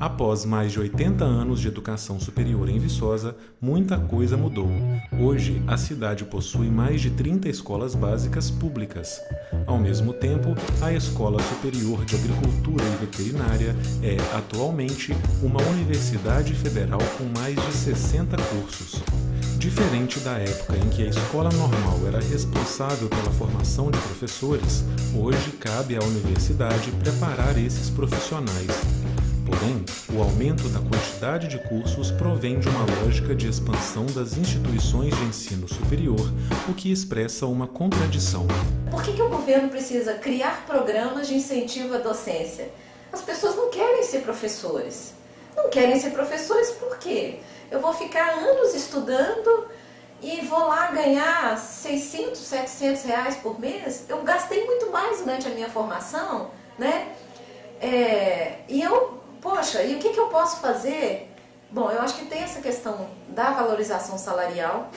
Após mais de 80 anos de educação superior em Viçosa, muita coisa mudou. Hoje, a cidade possui mais de 30 escolas básicas públicas. Ao mesmo tempo, a Escola Superior de Agricultura e Veterinária é, atualmente, uma universidade federal com mais de 60 cursos. Diferente da época em que a escola normal era responsável pela formação de professores, hoje cabe à universidade preparar esses profissionais. Porém, o aumento da quantidade de cursos provém de uma lógica de expansão das instituições de ensino superior, o que expressa uma contradição. Por que o governo precisa criar programas de incentivo à docência? As pessoas não querem ser professores. Não querem ser professores por quê? Eu vou ficar anos estudando e vou lá ganhar 600, 700 reais por mês? Eu gastei muito mais durante a minha formação, né? Poxa, e o que eu posso fazer? Bom, eu acho que tem essa questão da valorização salarial,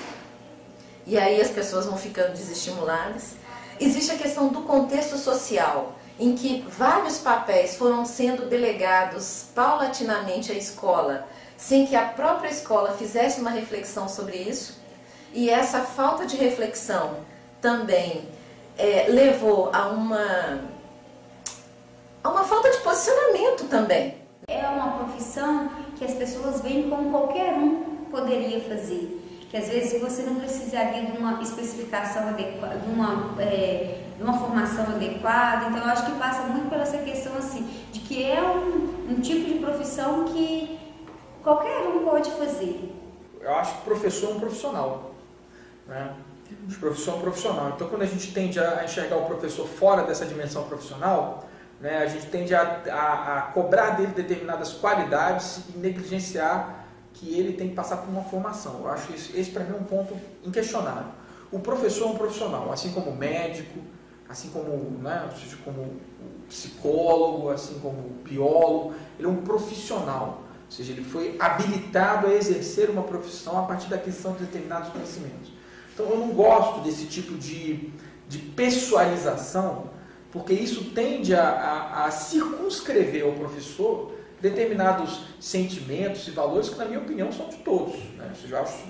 e aí as pessoas vão ficando desestimuladas. Existe a questão do contexto social, em que vários papéis foram sendo delegados paulatinamente à escola, sem que a própria escola fizesse uma reflexão sobre isso, e essa falta de reflexão também levou a uma falta de posicionamento também. É uma profissão que as pessoas veem como qualquer um poderia fazer. Que às vezes você não precisaria de uma especificação adequada, de uma formação adequada. Então eu acho que passa muito por essa questão assim, de que é um tipo de profissão que qualquer um pode fazer. Eu acho que o professor é um profissional, né? O professor é um profissional. Então quando a gente tende a enxergar o professor fora dessa dimensão profissional, né, a gente tende a cobrar dele determinadas qualidades e negligenciar que ele tem que passar por uma formação. Eu acho que esse para mim é um ponto inquestionável. O professor é um profissional, assim como o médico, assim como, né, como psicólogo, assim como o biólogo, ele é um profissional. Ou seja, ele foi habilitado a exercer uma profissão a partir da aquisição de determinados conhecimentos. Então eu não gosto desse tipo de pessoalização, porque isso tende a circunscrever ao professor determinados sentimentos e valores que, na minha opinião, são de todos, né? Ou seja, eu acho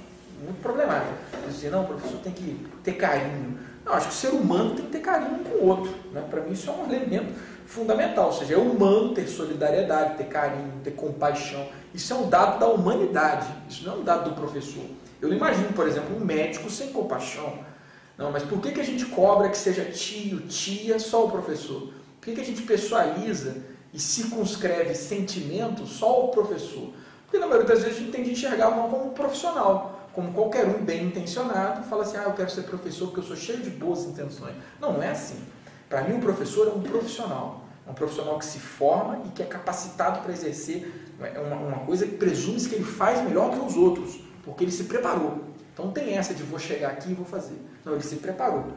muito problemático. Dizer, não, o professor tem que ter carinho. Não, acho que o ser humano tem que ter carinho com o outro, né? Para mim isso é um elemento fundamental. Ou seja, é humano ter solidariedade, ter carinho, ter compaixão. Isso é um dado da humanidade, isso não é um dado do professor. Eu não imagino, por exemplo, um médico sem compaixão. Não, mas por que a gente cobra que seja tio, tia, só o professor? Por que a gente pessoaliza e circunscreve sentimentos só o professor? Porque na maioria das vezes a gente tem de enxergar não como profissional, como qualquer um bem intencionado, fala assim, eu quero ser professor porque eu sou cheio de boas intenções. Não, não é assim. Para mim, o professor é um profissional que se forma e que é capacitado para exercer uma coisa que presume-se que ele faz melhor que os outros, porque ele se preparou. Então não tem essa de vou chegar aqui e vou fazer. Não, ele se preparou.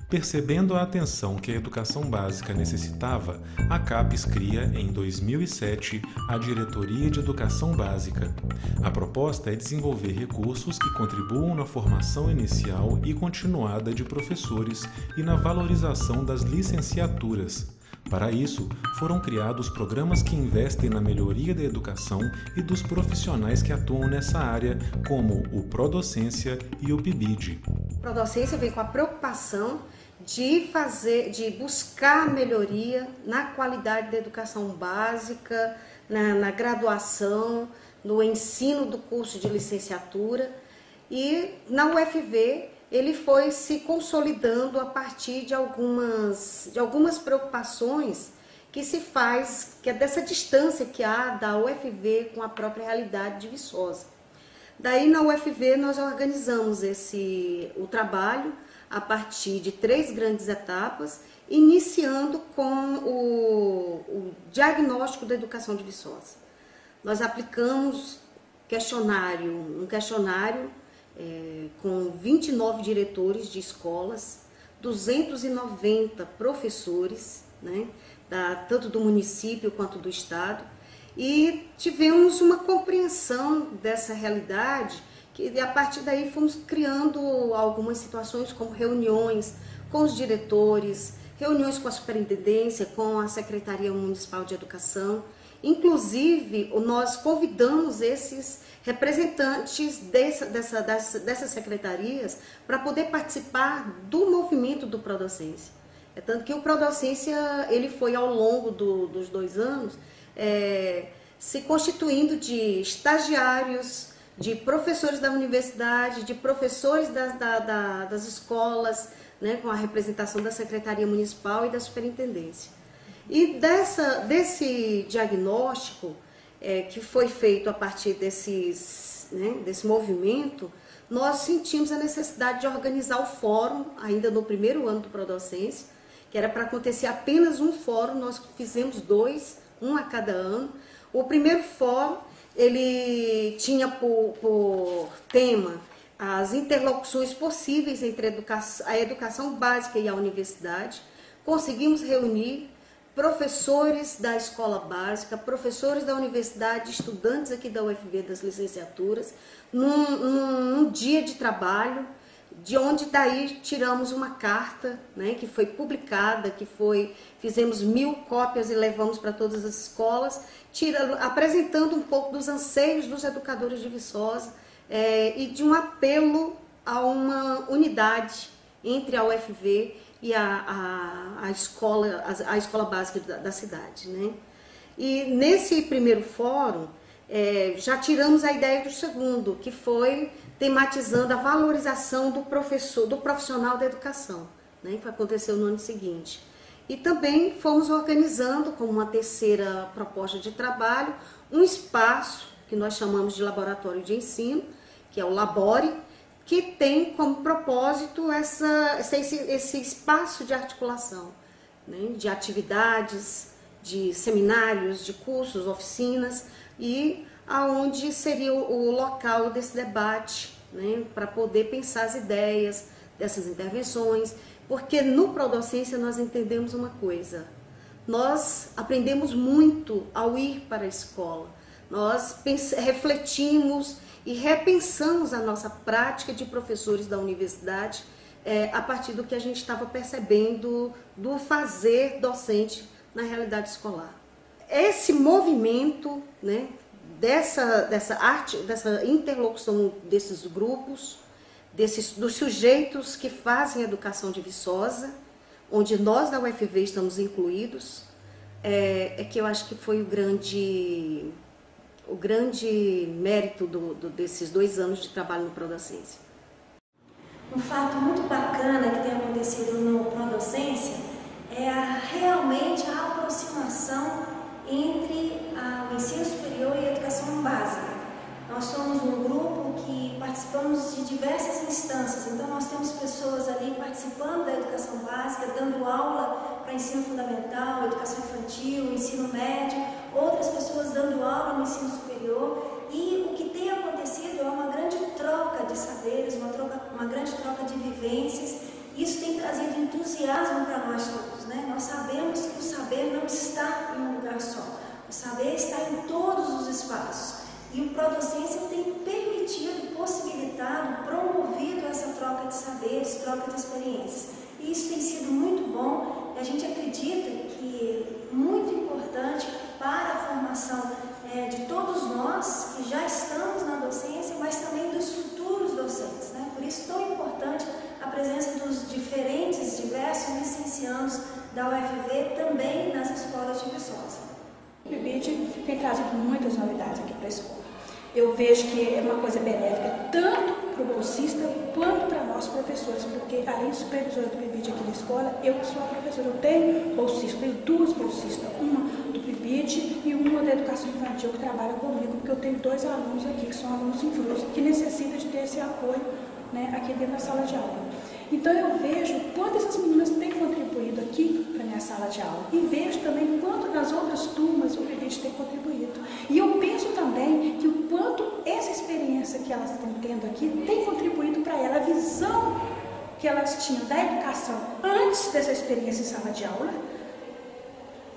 Percebendo a atenção que a educação básica necessitava, a CAPES cria, em 2007, a Diretoria de Educação Básica. A proposta é desenvolver recursos que contribuam na formação inicial e continuada de professores e na valorização das licenciaturas. Para isso, foram criados programas que investem na melhoria da educação e dos profissionais que atuam nessa área, como o Prodocência e o PIBID. O Prodocência vem com a preocupação de buscar melhoria na qualidade da educação básica, na graduação, no ensino do curso de licenciatura, e na UFV ele foi se consolidando a partir de algumas preocupações que se faz, que é dessa distância que há da UFV com a própria realidade de Viçosa. Daí na UFV nós organizamos o trabalho a partir de 3 grandes etapas, iniciando com o diagnóstico da educação de Viçosa. Nós aplicamos um questionário com 29 diretores de escolas, 290 professores, né, tanto do município quanto do estado, e tivemos uma compreensão dessa realidade, que a partir daí fomos criando algumas situações como reuniões com os diretores, reuniões com a superintendência, com a Secretaria Municipal de Educação, Inclusive, nós convidamos esses representantes dessas secretarias para poder participar do movimento do Prodocência. É tanto que o Prodocência, ele foi ao longo dos 2 anos se constituindo de estagiários, de professores da universidade, de professores das escolas, né, com a representação da Secretaria Municipal e da Superintendência. E desse diagnóstico que foi feito a partir desse movimento, nós sentimos a necessidade de organizar o fórum, ainda no primeiro ano do Prodocência, que era para acontecer apenas um fórum, nós fizemos 2, um a cada ano. O primeiro fórum, ele tinha por tema as interlocuções possíveis entre a educação básica e a universidade. Conseguimos reunir professores da escola básica, professores da universidade, estudantes aqui da UFV das licenciaturas, num dia de trabalho, de onde daí tiramos uma carta, né, que foi publicada, fizemos 1000 cópias e levamos para todas as escolas, apresentando um pouco dos anseios dos educadores de Viçosa e de um apelo a uma unidade entre a UFV e a escola básica da cidade, né? E nesse primeiro fórum, já tiramos a ideia do segundo, que foi tematizando a valorização do profissional da educação, né, que aconteceu no ano seguinte. E também fomos organizando, como uma terceira proposta de trabalho, um espaço que nós chamamos de laboratório de ensino, que é o Labore, que tem como propósito esse espaço de articulação, né, de atividades, de seminários, de cursos, oficinas, e aonde seria o local desse debate, né, para poder pensar as ideias dessas intervenções, porque no Prodocência nós entendemos uma coisa: nós aprendemos muito ao ir para a escola, nós refletimos e repensamos a nossa prática de professores da universidade a partir do que a gente estava percebendo do fazer docente na realidade escolar. Esse movimento, né, dessa interlocução desses grupos, dos sujeitos que fazem a educação de Viçosa, onde nós da UFV estamos incluídos, que eu acho que foi o grande mérito desses 2 anos de trabalho no Prodocência. Um fato muito bacana que tem acontecido no Prodocência é realmente a aproximação entre o ensino superior e a educação básica. Nós somos um grupo que participamos de diversas instâncias, então nós temos pessoas ali participando da educação básica, dando aula para ensino fundamental, educação infantil, ensino médio, outras pessoas dando aula no ensino superior, e o que tem acontecido é uma grande troca de saberes, uma grande troca de vivências. Isso tem trazido entusiasmo para nós todos, né? Nós sabemos que o saber não está em um lugar só, o saber está em todos os espaços. E o Prodocência tem permitido, possibilitado, promovido essa troca de saberes, troca de experiências. E isso tem sido muito bom, e a gente acredita que é muito importante para a formação de todos nós que já estamos na docência, mas também dos futuros docentes, né? Por isso tão importante a presença dos diversos licenciados da UFV também nas escolas de Viçosa. O PIBID tem trazido muitas novidades aqui para a escola. Eu vejo que é uma coisa benéfica tanto para o bolsista quanto para nós professores, porque além de supervisora do PIBID aqui na escola, eu que sou a professora, eu tenho bolsista, tenho 2 bolsistas, uma do PIBID e uma da educação infantil que trabalha comigo, porque eu tenho 2 alunos aqui que são alunos inclusos, que necessitam de ter esse apoio, né, aqui dentro da sala de aula. Então eu vejo quanto essas meninas têm contribuído aqui para a minha sala de aula e vejo também quanto nas outras turmas o PIBID tem contribuído. E eu penso também que o quanto essa experiência que elas estão tendo aqui tem contribuído para ela, a visão que elas tinham da educação antes dessa experiência em sala de aula.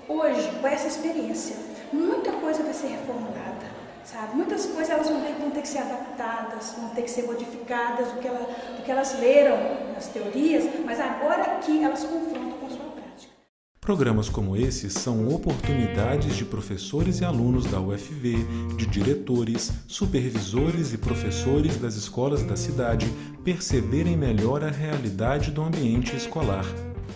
Hoje, com essa experiência, muita coisa vai ser reformulada. Sabe? Muitas coisas elas vão ter que ser adaptadas, vão ter que ser modificadas do que elas leram nas teorias, mas agora aqui elas confrontam com a sua prática. Programas como esses são oportunidades de professores e alunos da UFV, de diretores, supervisores e professores das escolas da cidade perceberem melhor a realidade do ambiente escolar.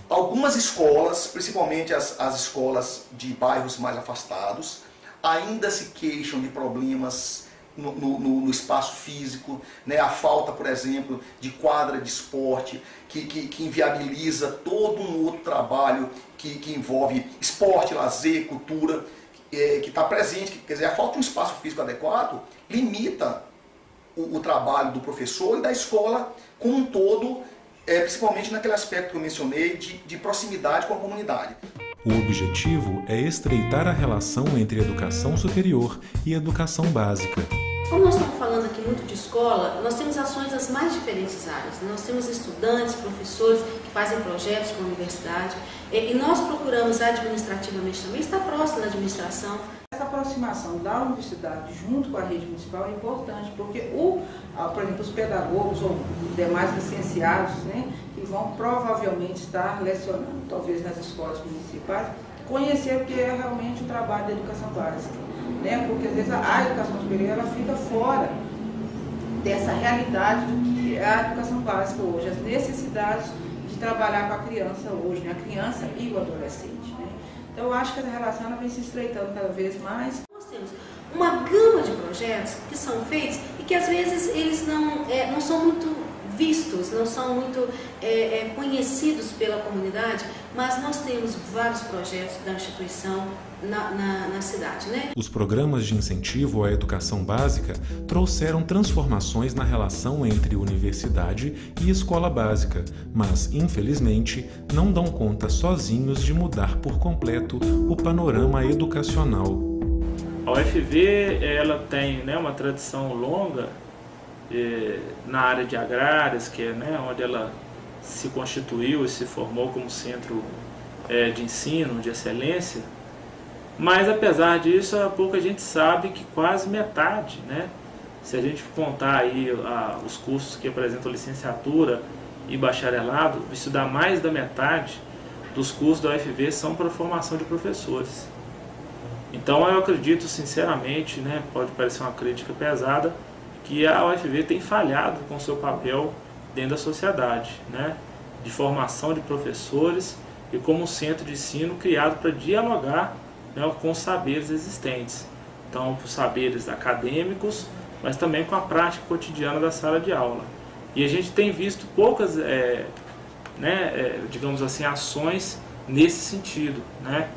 Algumas escolas, principalmente as escolas de bairros mais afastados, ainda se queixam de problemas no espaço físico, né? A falta, por exemplo, de quadra de esporte, que inviabiliza todo um outro trabalho que envolve esporte, lazer, cultura, que está presente. Quer dizer, a falta de um espaço físico adequado limita o trabalho do professor e da escola como um todo, principalmente naquele aspecto que eu mencionei de proximidade com a comunidade. O objetivo é estreitar a relação entre educação superior e educação básica. Como nós estamos falando aqui muito de escola, nós temos ações das mais diferentes áreas. Nós temos estudantes, professores que fazem projetos com a universidade e nós procuramos administrativamente também estar próximo da administração. Essa aproximação da universidade junto com a rede municipal é importante, porque, por exemplo, os pedagogos ou demais licenciados, né, que vão provavelmente estar lecionando, talvez nas escolas municipais, conhecer o que é realmente o trabalho da educação básica, né, porque às vezes a educação superior ela fica fora dessa realidade do que é a educação básica hoje, as necessidades de trabalhar com a criança hoje, né, a criança e o adolescente, né. Então, eu acho que essa relação ela vem se estreitando cada vez mais. Nós temos uma gama de projetos que são feitos e que às vezes eles não são muito vistos, não são muito conhecidos pela comunidade, mas nós temos vários projetos da instituição na cidade, né? Os programas de incentivo à educação básica trouxeram transformações na relação entre universidade e escola básica, mas, infelizmente, não dão conta sozinhos de mudar por completo o panorama educacional. A UFV ela tem, né, uma tradição longa na área de agrárias, que é, né, onde ela se constituiu e se formou como centro de ensino, de excelência. Mas apesar disso, há pouco a gente sabe que quase metade, né, se a gente contar aí os cursos que apresentam licenciatura e bacharelado, isso dá mais da metade dos cursos da UFV são para a formação de professores. Então eu acredito sinceramente, né, pode parecer uma crítica pesada, que a UFV tem falhado com seu papel dentro da sociedade, né, de formação de professores e como um centro de ensino criado para dialogar, né, com os saberes existentes. Então, os saberes acadêmicos, mas também com a prática cotidiana da sala de aula. E a gente tem visto poucas, digamos assim, ações nesse sentido, né?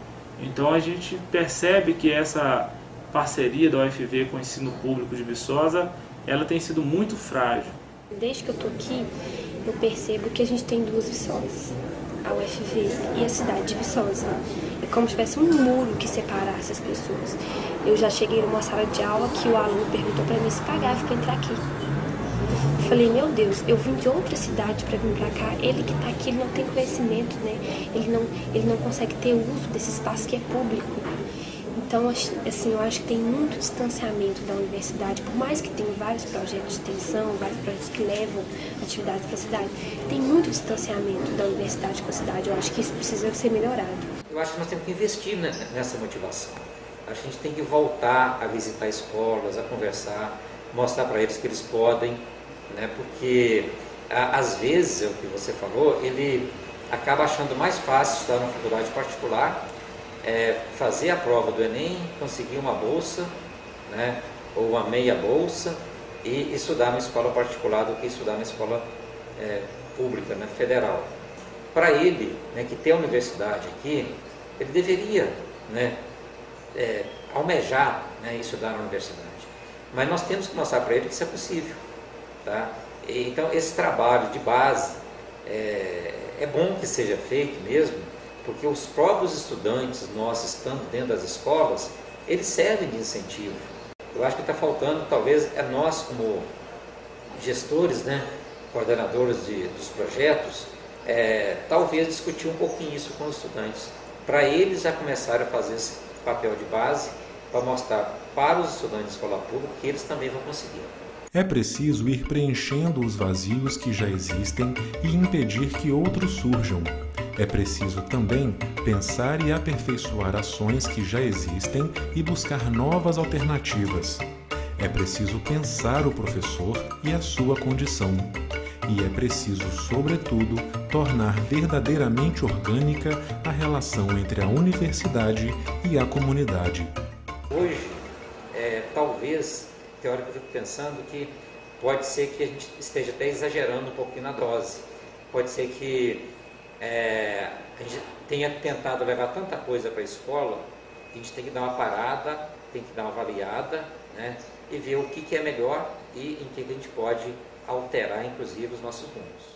Então, a gente percebe que essa parceria da UFV com o ensino público de Viçosa, ela tem sido muito frágil. Desde que eu estou aqui, eu percebo que a gente tem duas Viçosas, a UFV e a cidade de Viçosa. É como se tivesse um muro que separasse as pessoas. Eu já cheguei numa sala de aula que o aluno perguntou para mim se pagava para entrar aqui. Eu falei, meu Deus, eu vim de outra cidade para vir para cá, ele que está aqui, ele não tem conhecimento, né? Ele não consegue ter uso desse espaço que é público. Então, assim, eu acho que tem muito distanciamento da universidade, por mais que tenha vários projetos de extensão, vários projetos que levam atividades para a cidade, tem muito distanciamento da universidade com a cidade. Eu acho que isso precisa ser melhorado. Eu acho que nós temos que investir nessa motivação. Acho que a gente tem que voltar a visitar escolas, a conversar, mostrar para eles que eles podem, né? Porque às vezes, é o que você falou, ele acaba achando mais fácil estudar numa faculdade particular, fazer a prova do Enem, conseguir uma bolsa, né, ou uma meia bolsa e estudar na escola particular do que estudar na escola pública, né, federal. Para ele, né, que tem a universidade aqui, ele deveria, né, almejar, né, estudar na universidade. Mas nós temos que mostrar para ele que isso é possível. Tá? Então esse trabalho de base é bom que seja feito mesmo, porque os próprios estudantes nossos estando dentro das escolas, eles servem de incentivo. Eu acho que está faltando, talvez, nós como gestores, né, coordenadores dos projetos, talvez discutir um pouquinho isso com os estudantes, para eles já começarem a fazer esse papel de base, para mostrar para os estudantes de escola pública que eles também vão conseguir. É preciso ir preenchendo os vazios que já existem e impedir que outros surjam. É preciso também pensar e aperfeiçoar ações que já existem e buscar novas alternativas. É preciso pensar o professor e a sua condição. E é preciso, sobretudo, tornar verdadeiramente orgânica a relação entre a universidade e a comunidade. Hoje, talvez, teórico, eu fico pensando que pode ser que a gente esteja até exagerando um pouquinho na dose. Pode ser que a gente tenha tentado levar tanta coisa para a escola que a gente tem que dar uma parada, tem que dar uma avaliada, né, e ver o que é melhor e em que a gente pode alterar, inclusive, os nossos rumos.